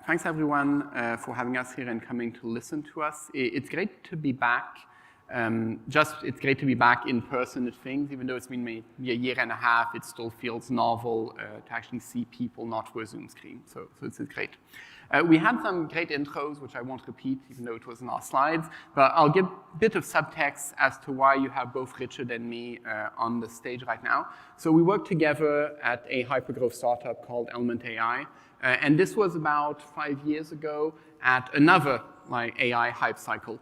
Thanks everyone for having us here and coming to listen to us. It's great to be back. It's great to be back in person at things, even though it's been maybe a year and a half, it still feels novel to actually see people not through a Zoom screen, so it's great. We had some great intros, which I won't repeat, even though it was in our slides, but I'll give a bit of subtext as to why you have both Richard and me on the stage right now. So we work together at a hypergrowth startup called Moov.AI, and this was about 5 years ago at another AI hype cycle.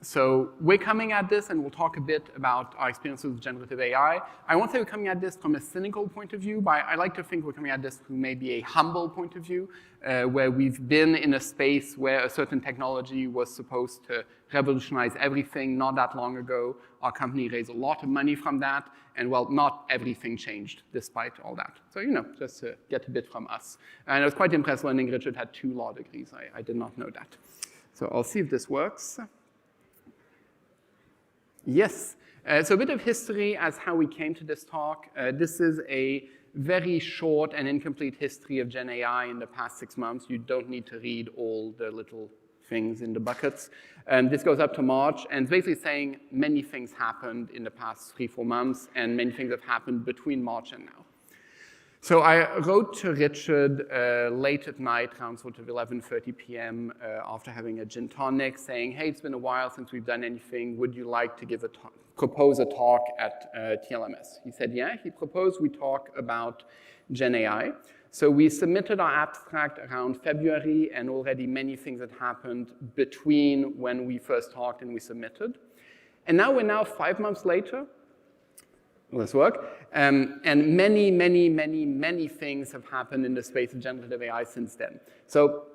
So we're coming at this, and we'll talk a bit about our experiences with generative AI. I won't say we're coming at this from a cynical point of view, but I like to think we're coming at this from maybe a humble point of view, where we've been in a space where a certain technology was supposed to revolutionize everything not that long ago. Our company raised a lot of money from that, and well, not everything changed despite all that. So, just to get a bit from us. And I was quite impressed learning Richard had 2 law degrees. I did not know that. So I'll see if this works. Yes, so a bit of history as how we came to this talk. This is a very short and incomplete history of Gen AI in the past 6 months. You don't need to read all the little things in the buckets. This goes up to March, and it's basically saying many things happened in the past 3-4 months, and many things have happened between March and now. So I wrote to Richard late at night, around sort of 11:30 p.m. After having a gin tonic, saying, hey, it's been a while since we've done anything. Would you like to propose a talk at TLMS? He said, yeah. He proposed we talk about Gen AI. So we submitted our abstract around February, and already many things had happened between when we first talked and we submitted. And now we're 5 months later. Will this work? And many things have happened in the space of generative AI since then. So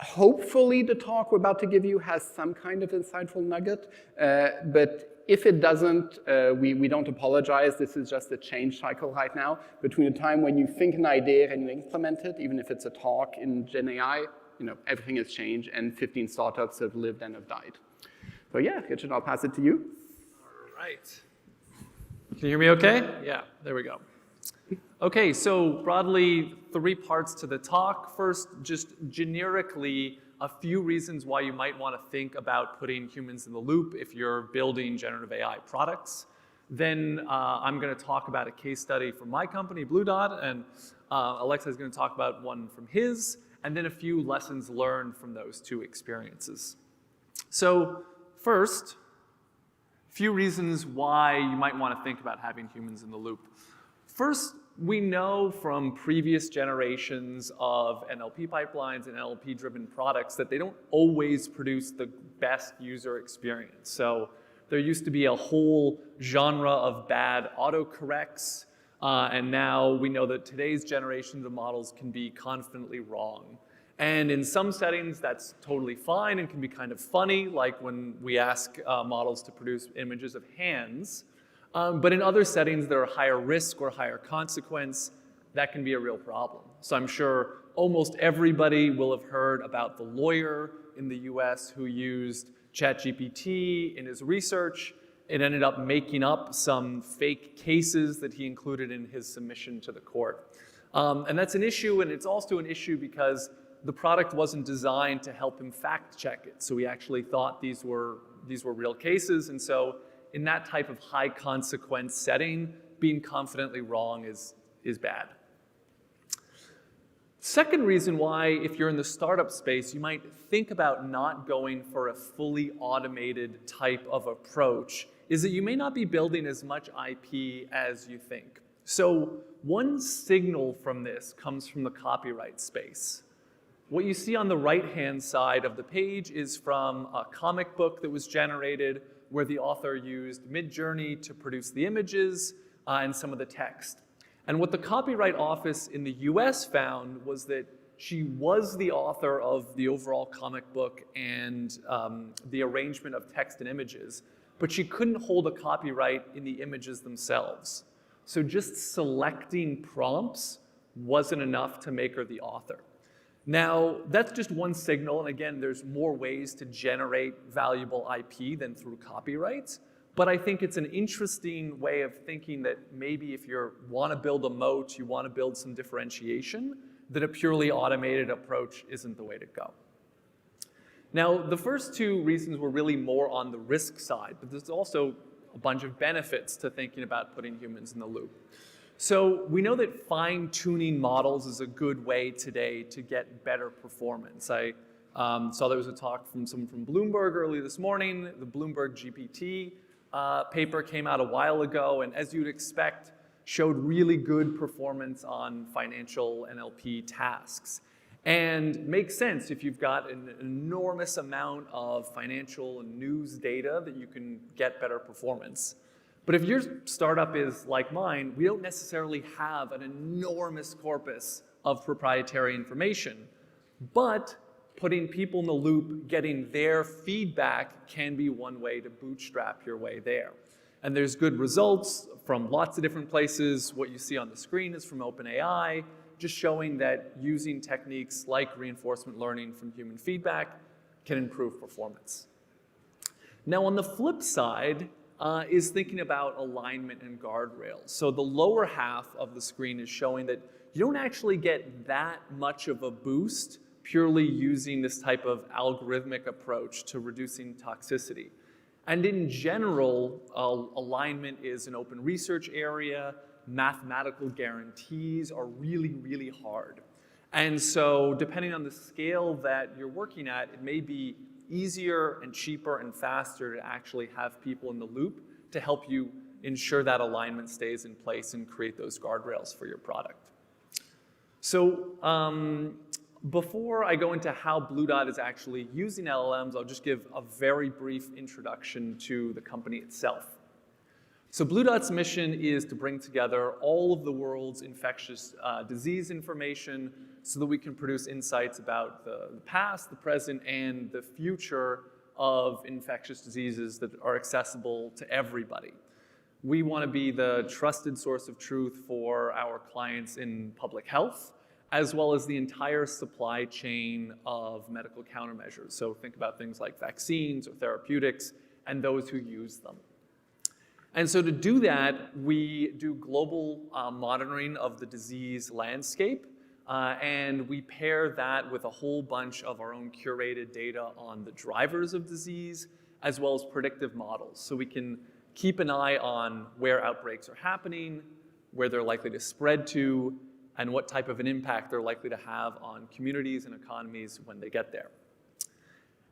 hopefully the talk we're about to give you has some kind of insightful nugget, but if it doesn't, we don't apologize. This is just a change cycle right now. Between the time when you think an idea and you implement it, even if it's a talk in Gen AI, everything has changed, and 15 startups have lived and have died. So yeah, Richard, I'll pass it to you. All right. Can you hear me okay? Yeah, there we go. Okay, so broadly, 3 parts to the talk. First, just generically, a few reasons why you might want to think about putting humans in the loop if you're building generative AI products. Then I'm going to talk about a case study from my company, BlueDot, and Alexa is going to talk about one from his, and then a few lessons learned from those 2 experiences. So first, few reasons why you might want to think about having humans in the loop. First, we know from previous generations of NLP pipelines and NLP-driven products that they don't always produce the best user experience. So there used to be a whole genre of bad autocorrects, and now we know that today's generations of models can be confidently wrong. And in some settings, that's totally fine and can be kind of funny, like when we ask models to produce images of hands. But in other settings that are higher risk or higher consequence, that can be a real problem. So I'm sure almost everybody will have heard about the lawyer in the US who used ChatGPT in his research. It ended up making up some fake cases that he included in his submission to the court. And that's an issue, and it's also an issue because the product wasn't designed to help him fact check it. So we actually thought these were real cases. And so in that type of high consequence setting, being confidently wrong is bad. Second reason why, if you're in the startup space, you might think about not going for a fully automated type of approach is that you may not be building as much IP as you think. So one signal from this comes from the copyright space. What you see on the right-hand side of the page is from a comic book that was generated where the author used Midjourney to produce the images and some of the text. And what the Copyright Office in the US found was that she was the author of the overall comic book and the arrangement of text and images, but she couldn't hold a copyright in the images themselves. So just selecting prompts wasn't enough to make her the author. Now, that's just one signal, and again, there's more ways to generate valuable IP than through copyrights, but I think it's an interesting way of thinking that maybe if you want to build a moat, you want to build some differentiation, that a purely automated approach isn't the way to go. Now, the first two reasons were really more on the risk side, but there's also a bunch of benefits to thinking about putting humans in the loop. So we know that fine-tuning models is a good way today to get better performance. I saw there was a talk from someone from Bloomberg early this morning. The Bloomberg GPT paper came out a while ago, and as you'd expect, showed really good performance on financial NLP tasks. And makes sense if you've got an enormous amount of financial and news data that you can get better performance. But if your startup is like mine, we don't necessarily have an enormous corpus of proprietary information, but putting people in the loop, getting their feedback can be one way to bootstrap your way there. And there's good results from lots of different places. What you see on the screen is from OpenAI, just showing that using techniques like reinforcement learning from human feedback can improve performance. Now, on the flip side is thinking about alignment and guardrails. So the lower half of the screen is showing that you don't actually get that much of a boost purely using this type of algorithmic approach to reducing toxicity. And in general, alignment is an open research area. Mathematical guarantees are really, really hard. And so depending on the scale that you're working at, it may be easier and cheaper and faster to actually have people in the loop to help you ensure that alignment stays in place and create those guardrails for your product. So before I go into how BlueDot is actually using LLMs, I'll just give a very brief introduction to the company itself. So BlueDot's mission is to bring together all of the world's infectious disease information so that we can produce insights about the past, the present, and the future of infectious diseases that are accessible to everybody. We want to be the trusted source of truth for our clients in public health, as well as the entire supply chain of medical countermeasures. So think about things like vaccines or therapeutics and those who use them. And so to do that, we do global monitoring of the disease landscape, and we pair that with a whole bunch of our own curated data on the drivers of disease, as well as predictive models. So we can keep an eye on where outbreaks are happening, where they're likely to spread to, and what type of an impact they're likely to have on communities and economies when they get there.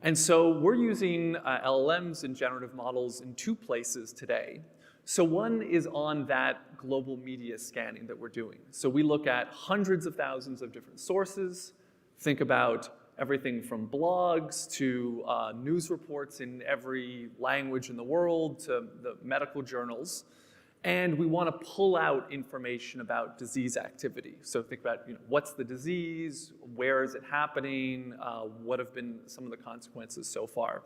And so we're using LLMs and generative models in two places today. So one is on that global media scanning that we're doing. So we look at hundreds of thousands of different sources, think about everything from blogs to news reports in every language in the world to the medical journals. And we want to pull out information about disease activity. So think about, what's the disease, where is it happening, what have been some of the consequences so far.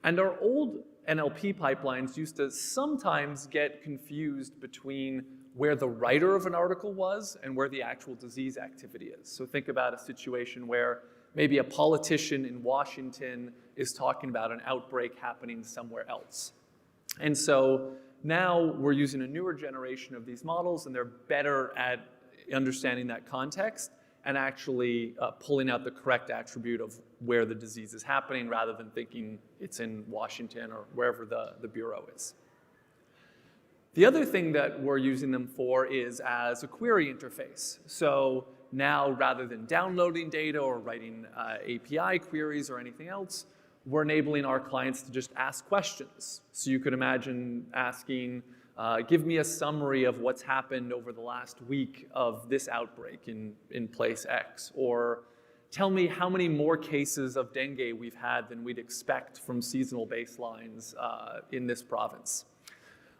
And our old NLP pipelines used to sometimes get confused between where the writer of an article was and where the actual disease activity is. So think about a situation where maybe a politician in Washington is talking about an outbreak happening somewhere else. And so now we're using a newer generation of these models, and they're better at understanding that context and actually pulling out the correct attribute of where the disease is happening rather than thinking it's in Washington or wherever the bureau is. The other thing that we're using them for is as a query interface. So now, rather than downloading data or writing API queries or anything else, we're enabling our clients to just ask questions. So you could imagine asking, give me a summary of what's happened over the last week of this outbreak in place X, or tell me how many more cases of dengue we've had than we'd expect from seasonal baselines in this province.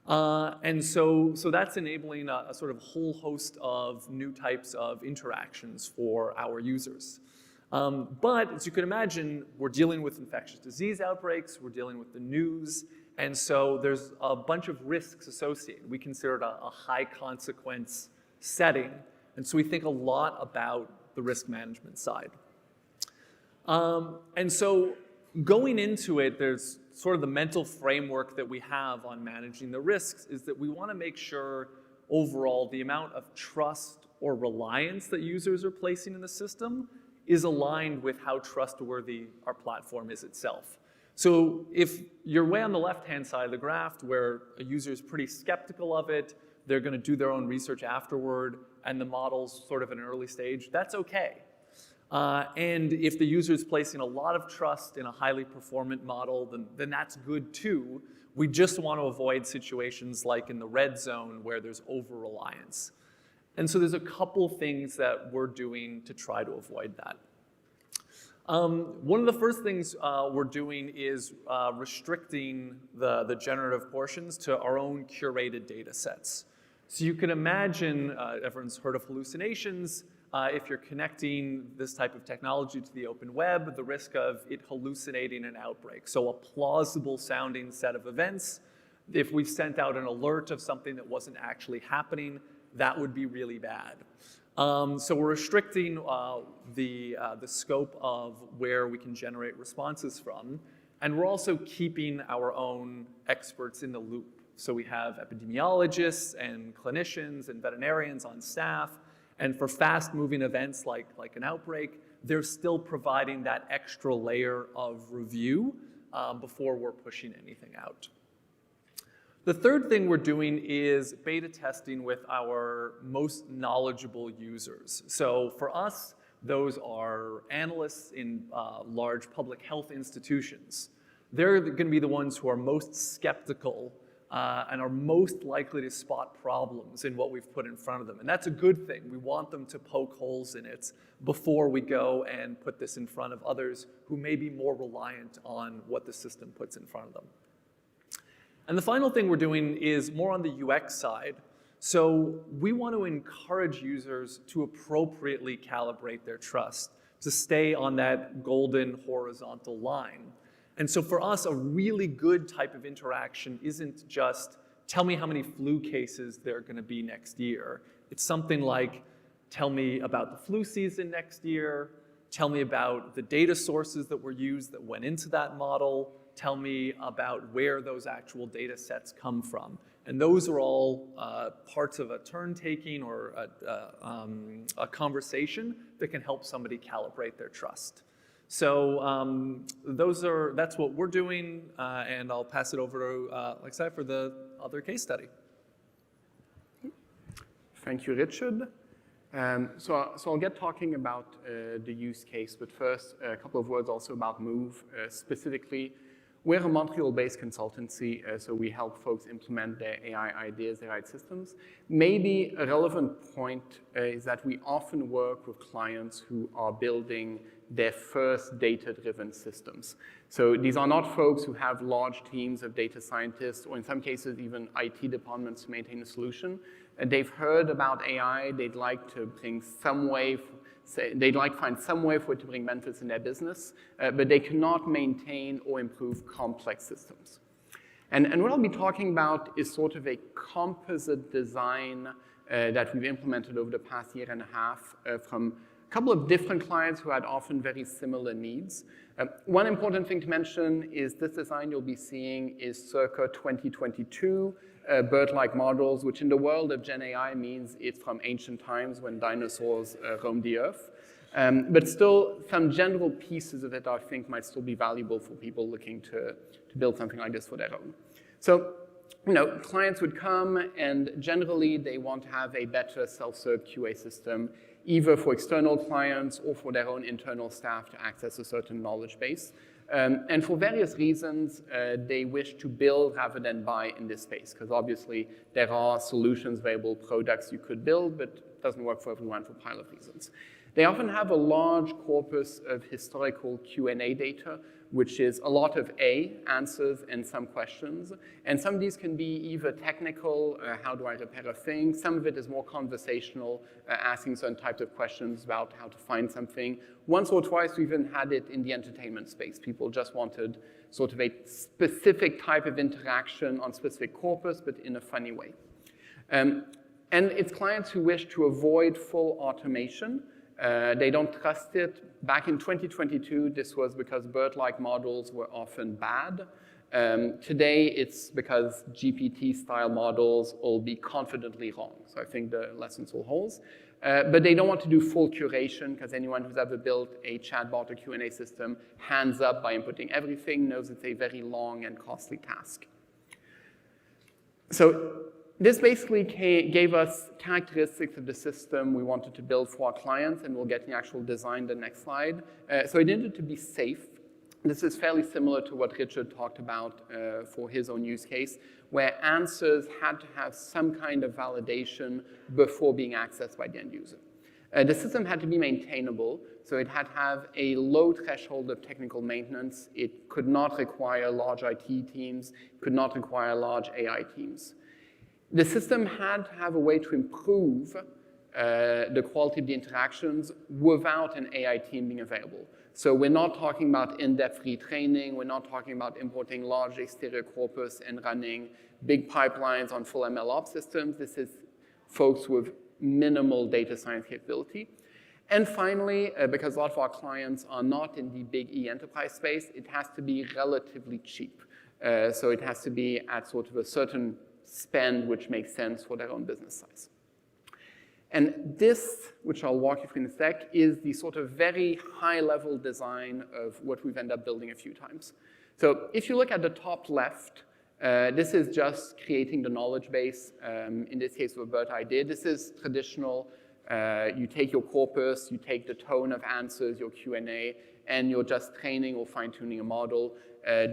And so that's enabling a sort of whole host of new types of interactions for our users. But as you can imagine, we're dealing with infectious disease outbreaks, we're dealing with the news, and so there's a bunch of risks associated. We consider it a high consequence setting, and so we think a lot about the risk management side. And so going into it, there's sort of the mental framework that we have on managing the risks is that we want to make sure overall the amount of trust or reliance that users are placing in the system is aligned with how trustworthy our platform is itself. So if you're way on the left-hand side of the graph where a user is pretty skeptical of it, they're going to do their own research afterward, and the model's sort of in an early stage, that's okay. And if the user is placing a lot of trust in a highly performant model, then that's good too. We just want to avoid situations like in the red zone where there's over-reliance. And so there's a couple things that we're doing to try to avoid that. One of the first things we're doing is restricting the generative portions to our own curated data sets. So you can imagine, everyone's heard of hallucinations. If you're connecting this type of technology to the open web, the risk of it hallucinating an outbreak. So a plausible sounding set of events. If we sent out an alert of something that wasn't actually happening, that would be really bad. So we're restricting the scope of where we can generate responses from. And we're also keeping our own experts in the loop. So we have epidemiologists and clinicians and veterinarians on staff. And for fast-moving events like an outbreak, they're still providing that extra layer of review before we're pushing anything out. The third thing we're doing is beta testing with our most knowledgeable users. So for us, those are analysts in large public health institutions. They're going to be the ones who are most skeptical and are most likely to spot problems in what we've put in front of them. And that's a good thing. We want them to poke holes in it before we go and put this in front of others who may be more reliant on what the system puts in front of them. And the final thing we're doing is more on the UX side. So we want to encourage users to appropriately calibrate their trust, to stay on that golden horizontal line. And so for us, a really good type of interaction isn't just, tell me how many flu cases there are going to be next year. It's something like, tell me about the flu season next year, tell me about the data sources that were used that went into that model, tell me about where those actual data sets come from. And those are all parts of a turn-taking or a conversation that can help somebody calibrate their trust. So that's what we're doing, and I'll pass it over to Alexei for the other case study. Thank you, Richard. So I'll get talking about the use case, but first a couple of words also about Moov specifically. We're a Montreal-based consultancy, so we help folks implement their AI ideas, their AI systems. Maybe a relevant point is that we often work with clients who are building their first data-driven systems. So these are not folks who have large teams of data scientists, or in some cases even IT departments to maintain a solution. They've heard about AI, they'd like to bring some way, they'd like to find some way for it to bring benefits in their business, but they cannot maintain or improve complex systems. And what I'll be talking about is sort of a composite design that we've implemented over the past year and a half from a couple of different clients who had often very similar needs. One important thing to mention is this design you'll be seeing is circa 2022, bird-like models, which in the world of Gen AI means it's from ancient times when dinosaurs roamed the earth. But still, some general pieces of it I think might still be valuable for people looking to build something like this for their own. So, clients would come and generally they want to have a better self-serve QA system, either for external clients or for their own internal staff to access a certain knowledge base. And for various reasons, they wish to build rather than buy in this space, because obviously there are solutions, available products you could build, but it doesn't work for everyone for a pile of reasons. They often have a large corpus of historical Q&A data, which is a lot of answers and some questions. And some of these can be either technical, how do I repair a thing? Some of it is more conversational, asking certain types of questions about how to find something. Once or twice, we even had it in the entertainment space. People just wanted sort of a specific type of interaction on specific corpus, but in a funny way. And it's clients who wish to avoid full automation. They don't trust it. Back in 2022, this was because bird-like models were often bad. Today, it's because GPT-style models will be confidently wrong. So I think the lesson still holds. But they don't want to do full curation, because anyone who's ever built a chatbot or Q&A system, hands up by inputting everything, knows it's a very long and costly task. So this basically gave us characteristics of the system we wanted to build for our clients, and we'll get the actual design the next slide. So it needed to be safe. This is fairly similar to what Richard talked about for his own use case, where answers had to have some kind of validation before being accessed by the end user. The system had to be maintainable, so it had to have a low threshold of technical maintenance. It could not require large IT teams, could not require large AI teams. The system had to have a way to improve the quality of the interactions without an AI team being available. So we're not talking about in-depth retraining, we're not talking about importing large exterior corpus and running big pipelines on full MLOps systems. This is folks with minimal data science capability. And finally, because a lot of our clients are not in the big E enterprise space, it has to be relatively cheap. So it has to be at sort of a certain spend which makes sense for their own business size. And this, which I'll walk you through in a sec, is the sort of very high-level design of what we've ended up building a few times. So if you look at the top left, this is just creating the knowledge base. In this case, what BlueDot did. This is traditional. You take your corpus, you take the tone of answers, your Q&A, and you're just training or fine-tuning a model.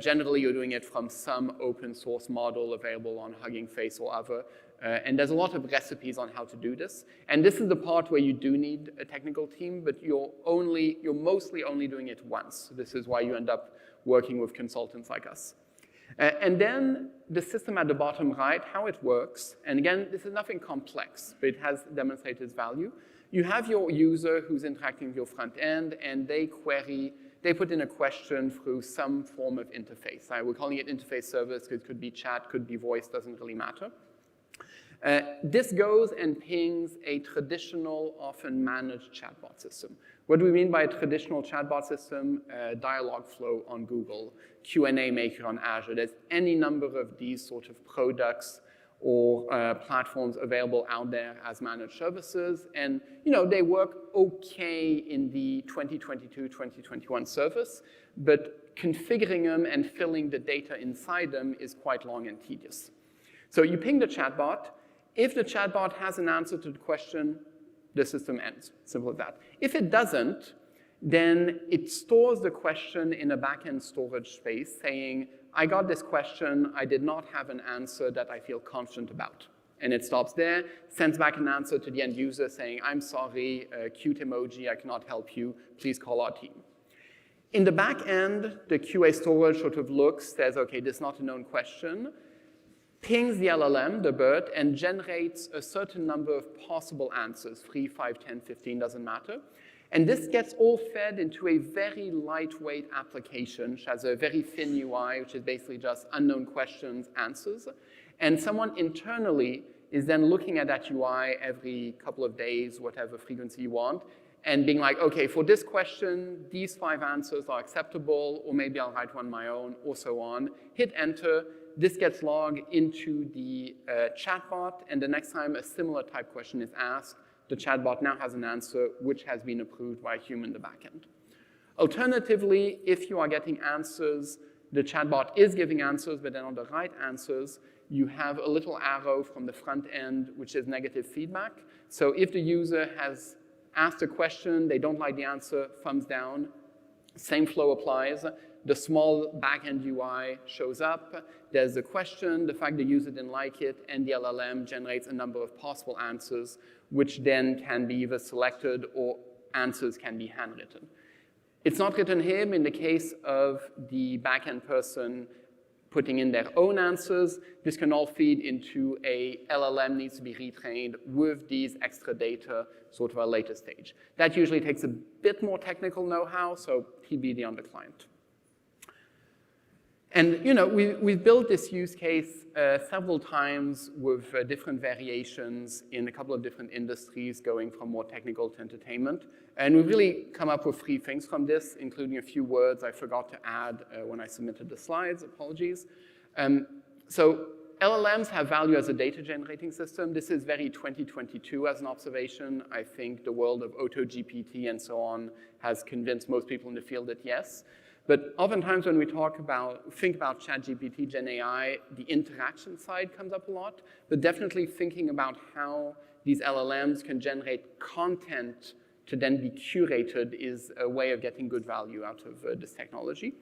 Generally, you're doing it from some open source model available on Hugging Face or other. And there's a lot of recipes on how to do this. And this is the part where you do need a technical team, but you're mostly only doing it once. This is why you end up working with consultants like us. And then the system at the bottom right, how it works, and again, this is nothing complex, but it has demonstrated its value. You have your user who's interacting with your front end, and they put in a question through some form of interface. We're calling it interface service, because it could be chat, could be voice, doesn't really matter. This goes and pings a traditional, often managed chatbot system. What do we mean by a traditional chatbot system? Dialogflow on Google, Q&A Maker on Azure. There's any number of these sort of products or platforms available out there as managed services. And they work okay in the 2022, 2021 service, but configuring them and filling the data inside them is quite long and tedious. So you ping the chatbot. If the chatbot has an answer to the question, the system ends. Simple as that. If it doesn't, then it stores the question in a backend storage space saying, I got this question, I did not have an answer that I feel confident about. And it stops there, sends back an answer to the end user saying, I'm sorry, cute emoji, I cannot help you, please call our team. In the back end, the QA storage sort of looks, says, okay, this is not a known question, pings the LLM, the BERT, and generates a certain number of possible answers, 3, 5, 10, 15, doesn't matter. And this gets all fed into a very lightweight application, which has a very thin UI, which is basically just unknown questions, answers. And someone internally is then looking at that UI every couple of days, whatever frequency you want, and being like, okay, for this question, these 5 answers are acceptable, or maybe I'll write one of my own, or so on. Hit enter. This gets logged into the chatbot, and the next time a similar type question is asked, the chatbot now has an answer which has been approved by a human in the backend. Alternatively, if you are getting answers, the chatbot is giving answers, but then on the right answers, you have a little arrow from the front end, which is negative feedback. So if the user has asked a question, they don't like the answer, thumbs down, same flow applies. The small backend UI shows up, there's the question, the fact the user didn't like it, and the LLM generates a number of possible answers, which then can be either selected or answers can be handwritten. It's not written here, but in the case of the backend person putting in their own answers, this can all feed into a LLM needs to be retrained with these extra data, sort of a later stage. That usually takes a bit more technical know-how, so TBD on the client. And we've built this use case several times with different variations in a couple of different industries, going from more technical to entertainment. And we've really come up with 3 things from this, including a few words I forgot to add when I submitted the slides. Apologies. So LLMs have value as a data generating system. This is very 2022 as an observation. I think the world of AutoGPT and so on has convinced most people in the field that yes. But oftentimes when we think about ChatGPT, Gen AI, the interaction side comes up a lot, but definitely thinking about how these LLMs can generate content to then be curated is a way of getting good value out of this technology.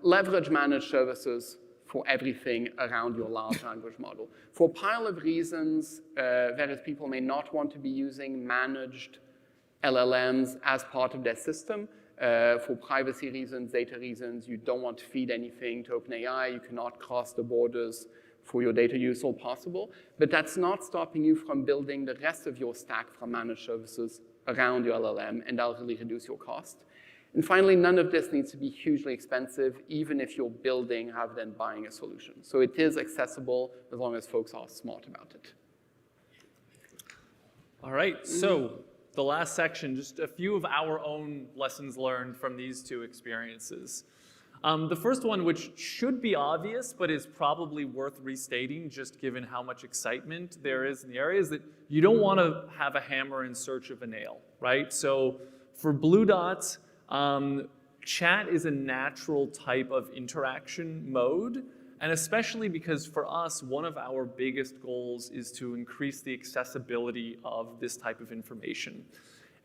Leverage managed services for everything around your large language model. For a pile of reasons, various people may not want to be using managed LLMs as part of their system. For privacy reasons, data reasons, you don't want to feed anything to OpenAI. You cannot cross the borders for your data use, all possible. But that's not stopping you from building the rest of your stack from managed services around your LLM, and that'll really reduce your cost. And finally, none of this needs to be hugely expensive, even if you're building rather than buying a solution. So it is accessible as long as folks are smart about it. All right, so the last section, just a few of our own lessons learned from these 2 experiences. The first one, which should be obvious, but is probably worth restating, just given how much excitement there is in the area, is that you don't want to have a hammer in search of a nail, right? So for BlueDot, chat is a natural type of interaction mode, and especially because for us, one of our biggest goals is to increase the accessibility of this type of information.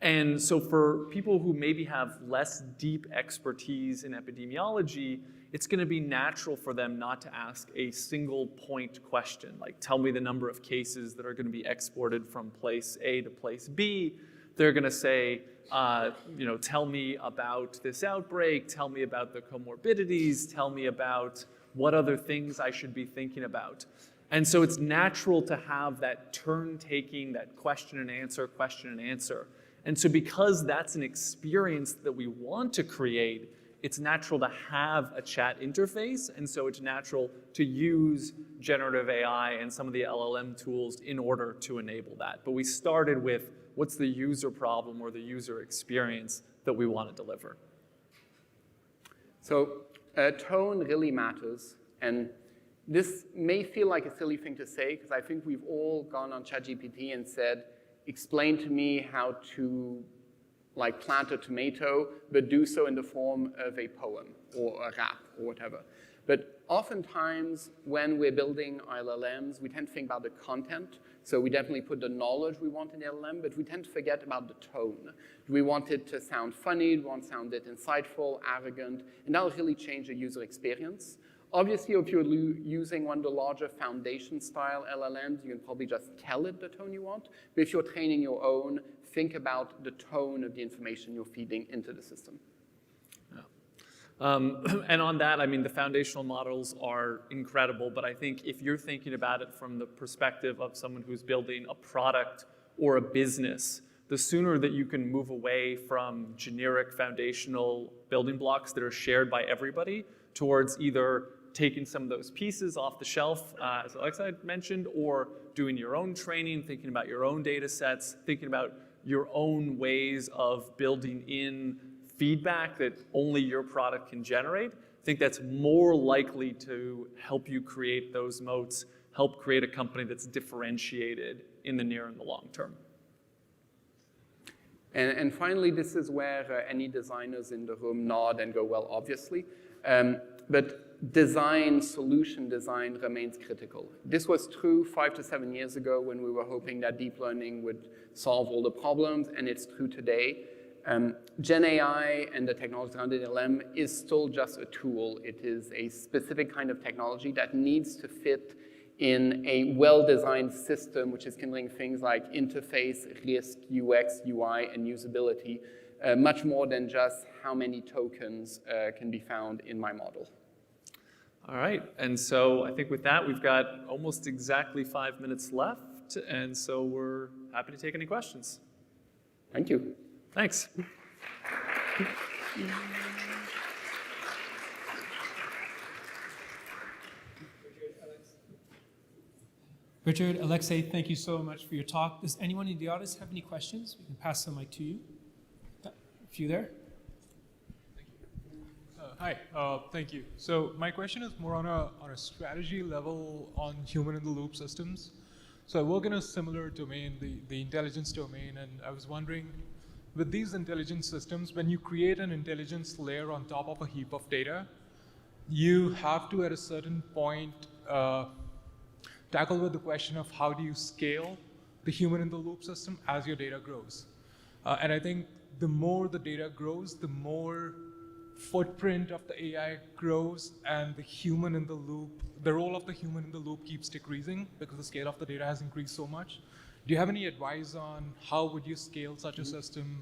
And so for people who maybe have less deep expertise in epidemiology, it's going to be natural for them not to ask a single point question, like tell me the number of cases that are going to be exported from place A to place B. They're going to say, tell me about this outbreak, tell me about the comorbidities, tell me about what other things I should be thinking about. And so it's natural to have that turn-taking, that question and answer. And so because that's an experience that we want to create, it's natural to have a chat interface, and so it's natural to use generative AI and some of the LLM tools in order to enable that. But we started with what's the user problem or the user experience that we want to deliver. So tone really matters, and this may feel like a silly thing to say, because I think we've all gone on ChatGPT and said, explain to me how to plant a tomato, but do so in the form of a poem or a rap or whatever. But oftentimes when we're building LLMs, we tend to think about the content. So we definitely put the knowledge we want in the LLM, but we tend to forget about the tone. Do we want it to sound funny? Do we want to sound it insightful, arrogant? And that'll really change the user experience. Obviously, if you're using one of the larger foundation-style LLMs, you can probably just tell it the tone you want. But if you're training your own, think about the tone of the information you're feeding into the system. And on that, I mean, the foundational models are incredible, but I think if you're thinking about it from the perspective of someone who's building a product or a business, the sooner that you can move away from generic foundational building blocks that are shared by everybody towards either taking some of those pieces off the shelf, as Alexa mentioned, or doing your own training, thinking about your own data sets, thinking about your own ways of building in feedback that only your product can generate. I think that's more likely to help you create those moats, help create a company that's differentiated in the near and the long term. And finally, this is where any designers in the room nod and go, well, obviously. But solution design remains critical. This was true 5 to 7 years ago when we were hoping that deep learning would solve all the problems, and it's true today. Gen AI and the technology around the LLM is still just a tool. It is a specific kind of technology that needs to fit in a well-designed system, which is considering things like interface, risk, UX, UI, and usability, much more than just how many tokens can be found in my model. All right, and so I think with that, we've got almost exactly 5 minutes left, and so we're happy to take any questions. Thank you. Thanks. Richard, Alexei, thank you so much for your talk. Does anyone in the audience have any questions? We can pass the mic to you. A few there. Hi, thank you. So my question is more on a strategy level on human-in-the-loop systems. So I work in a similar domain, the intelligence domain, and I was wondering, with these intelligence systems, when you create an intelligence layer on top of a heap of data, you have to, at a certain point, tackle with the question of how do you scale the human-in-the-loop system as your data grows. And I think the more the data grows, the more footprint of the AI grows, and the human in the loop, the role of the human in the loop keeps decreasing because the scale of the data has increased so much. Do you have any advice on how would you scale such a system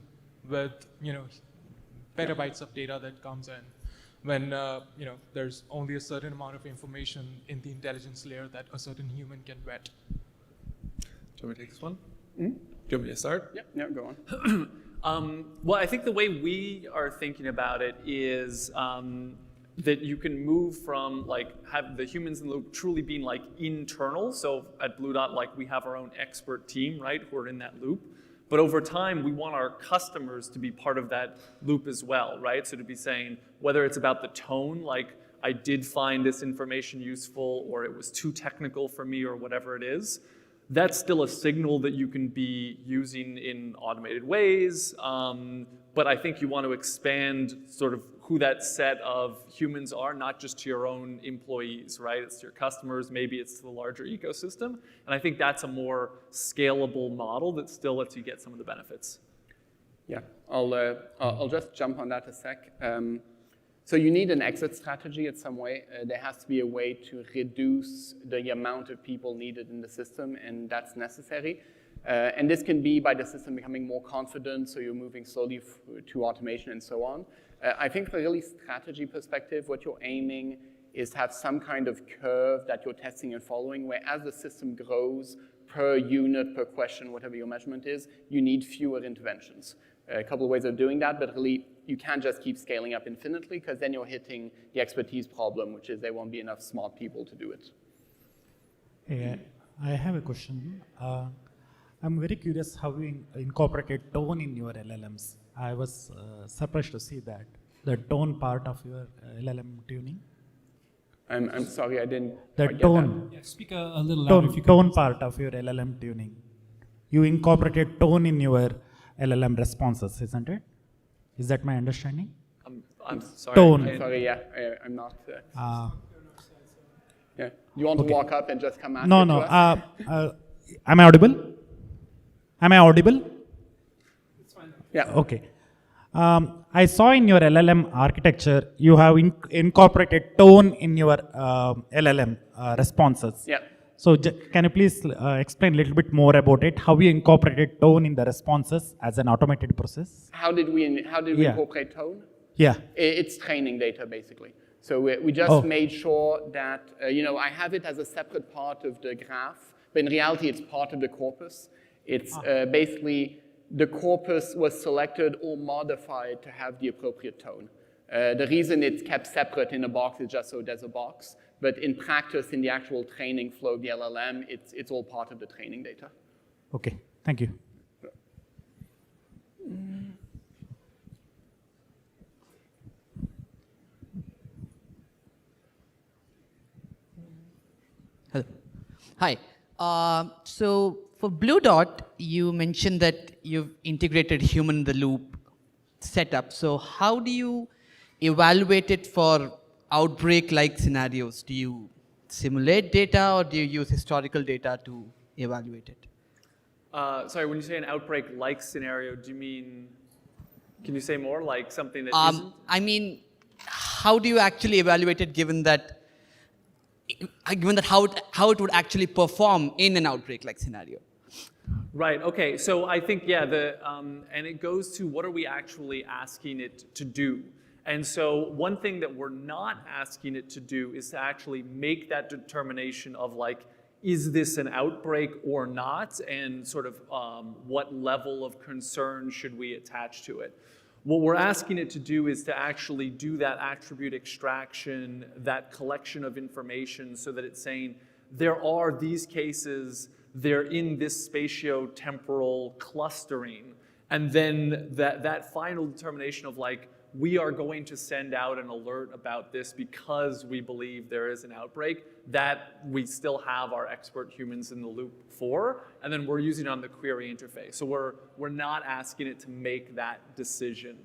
with, petabytes of data that comes in when, there's only a certain amount of information in the intelligence layer that a certain human can vet? Do you want me to take this one? Do you want me to start? Yeah, go on. Well, I think the way we are thinking about it is that you can move from have the humans in the loop truly being internal. So at BlueDot, we have our own expert team, right, who are in that loop. But over time, we want our customers to be part of that loop as well, right? So to be saying, whether it's about the tone, I did find this information useful, or it was too technical for me, or whatever it is, that's still a signal that you can be using in automated ways. But I think you want to expand sort of who that set of humans are, not just to your own employees, right? It's to your customers, maybe it's to the larger ecosystem. And I think that's a more scalable model that still lets you get some of the benefits. Yeah, I'll just jump on that a sec. So you need an exit strategy in some way. There has to be a way to reduce the amount of people needed in the system, and that's necessary. And this can be by the system becoming more confident, so you're moving slowly to automation and so on. I think from a really strategy perspective, what you're aiming is to have some kind of curve that you're testing and following, where as the system grows per unit, per question, whatever your measurement is, you need fewer interventions. A couple of ways of doing that, but really you can't just keep scaling up infinitely, because then you're hitting the expertise problem, which is there won't be enough smart people to do it. Hey, I have a question. I'm very curious how you incorporated tone in your LLMs. I was surprised to see that, the tone part of your LLM tuning. I'm sorry, I didn't The quite tone, get Yeah, speak a little louder if you could. tone part of your LLM tuning. You incorporated tone in your LLM responses, isn't it? Is that my understanding? I'm sorry. Tone. that. Sorry, yeah, I'm not. Yeah, you want to walk up and just come at No, it no. to us? Am I audible? Am I audible? Yeah. Okay. I saw in your LLM architecture, you have incorporated tone in your LLM responses. Yeah. So can you please explain a little bit more about it? How you incorporated tone in the responses as an automated process? How did we Yeah. incorporate tone? Yeah. It's training data, basically. So we just made sure that, I have it as a separate part of the graph, but in reality, it's part of the corpus. It's basically the corpus was selected or modified to have the appropriate tone. The reason it's kept separate in a box is just so there's a box. But in practice, in the actual training flow of the LLM, it's all part of the training data. Okay. Thank you. Hello. Hi. So for BlueDot, you mentioned that you've integrated human-in-the-loop setup. So how do you evaluate it for outbreak-like scenarios? Do you simulate data, or do you use historical data to evaluate it? Sorry, when you say an outbreak-like scenario, do you mean, can you say more, like something that isn't? I mean, how do you actually evaluate it, given that how it would actually perform in an outbreak-like scenario? Right, okay, so I think, yeah, and it goes to what are we actually asking it to do? And so one thing that we're not asking it to do is to actually make that determination of is this an outbreak or not? And sort of what level of concern should we attach to it? What we're asking it to do is to actually do that attribute extraction, that collection of information, so that it's saying, there are these cases, they're in this spatio-temporal clustering. And then that final determination of like, we are going to send out an alert about this because we believe there is an outbreak, that we still have our expert humans in the loop for, and then we're using it on the query interface. So we're not asking it to make that decision